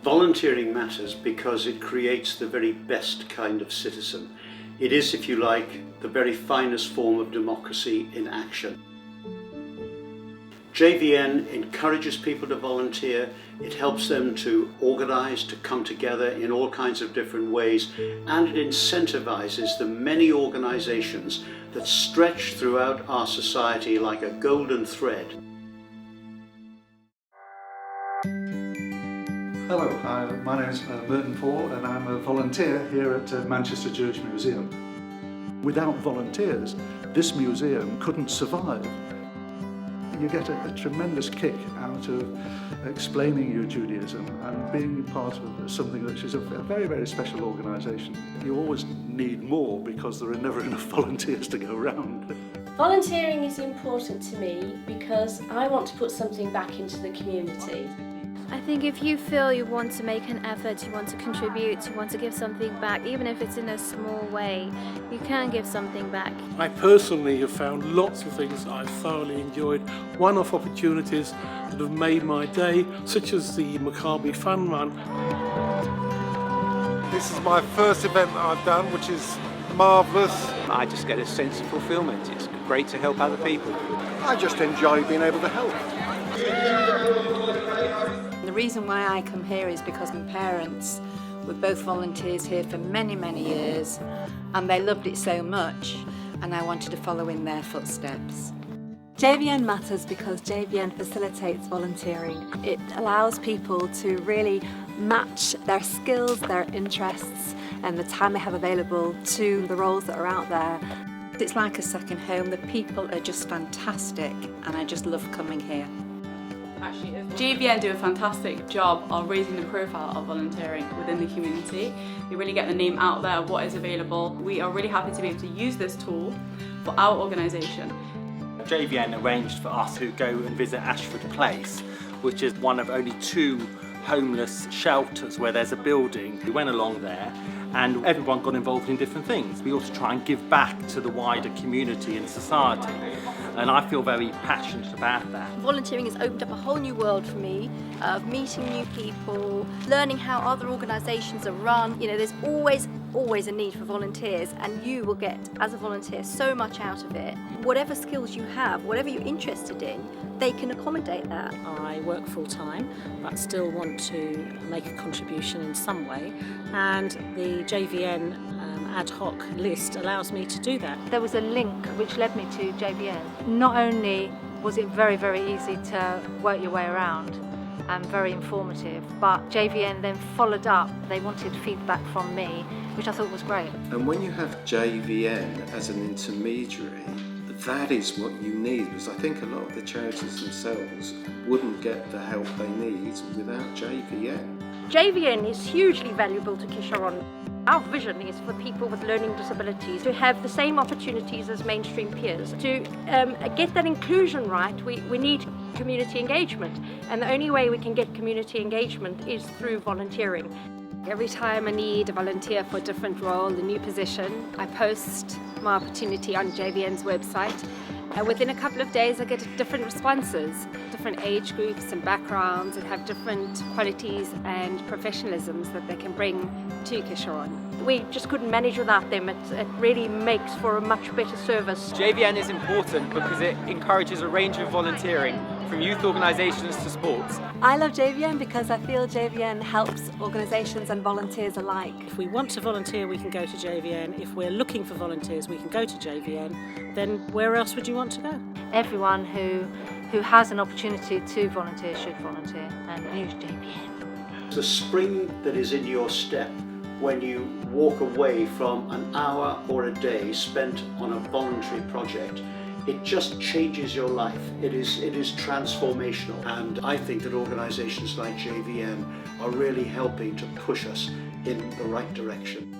Volunteering matters because it creates the very best kind of citizen. It is, if you like, the very finest form of democracy in action. JVN encourages people to volunteer. It helps them to organise, to come together in all kinds of different ways, and it incentivises the many organisations that stretch throughout our society like a golden thread. Hello, my name is Merton Paul and I'm a volunteer here at Manchester Jewish Museum. Without volunteers, this museum couldn't survive. You get a tremendous kick out of explaining your Judaism and being part of something which is a very, very special organisation. You always need more because there are never enough volunteers to go around. Volunteering is important to me because I want to put something back into the community. I think if you feel you want to make an effort, you want to contribute, you want to give something back, even if it's in a small way, you can give something back. I personally have found lots of things I've thoroughly enjoyed, one-off opportunities that have made my day, such as the Maccabi Fun Run. This is my first event that I've done, which is marvellous. I just get a sense of fulfilment. It's great to help other people. I just enjoy being able to help. The reason why I come here is because my parents were both volunteers here for many, many years, and they loved it so much, and I wanted to follow in their footsteps. JVN matters because JVN facilitates volunteering. It allows people to really match their skills, their interests, and the time they have available to the roles that are out there. It's like a second home. The people are just fantastic, and I just love coming here. JVN do a fantastic job of raising the profile of volunteering within the community. We really get the name out there of what is available. We are really happy to be able to use this tool for our organisation. JVN arranged for us to go and visit Ashford Place, which is one of only 2 homeless shelters where there's a building. We went along there and everyone got involved in different things. We also try and give back to the wider community and society, and I feel very passionate about that. Volunteering has opened up a whole new world for me of meeting new people, learning how other organisations are run. You know, there's always a need for volunteers, and you will get, as a volunteer, so much out of it. Whatever skills you have, whatever you're interested in, they can accommodate that. I work full-time but still want to make a contribution in some way, and the JVN ad hoc list allows me to do that. There was a link which led me to JVN. Not only was it very, very easy to work your way around and very informative, but JVN then followed up. They wanted feedback from me, which I thought was great. And when you have JVN as an intermediary, that is what you need, because I think a lot of the charities themselves wouldn't get the help they need without JVN. JVN is hugely valuable to Kisharon. Our vision is for people with learning disabilities to have the same opportunities as mainstream peers. To get that inclusion right, we need community engagement, and the only way we can get community engagement is through volunteering. Every time I need a volunteer for a different role, a new position, I post my opportunity on JVN's website, and within a couple of days I get different responses. Different age groups and backgrounds and have different qualities and professionalisms that they can bring to Kisharon. We just couldn't manage without them. It really makes for a much better service. JVN is important because it encourages a range of volunteering, from youth organisations to sports. I love JVN because I feel JVN helps organisations and volunteers alike. If we want to volunteer, we can go to JVN. If we're looking for volunteers, we can go to JVN. Then where else would you want to go? Everyone who has an opportunity to volunteer should volunteer and use JVN. The spring that is in your step when you walk away from an hour or a day spent on a voluntary project, it just changes your life. It is transformational, and I think that organisations like JVN are really helping to push us in the right direction.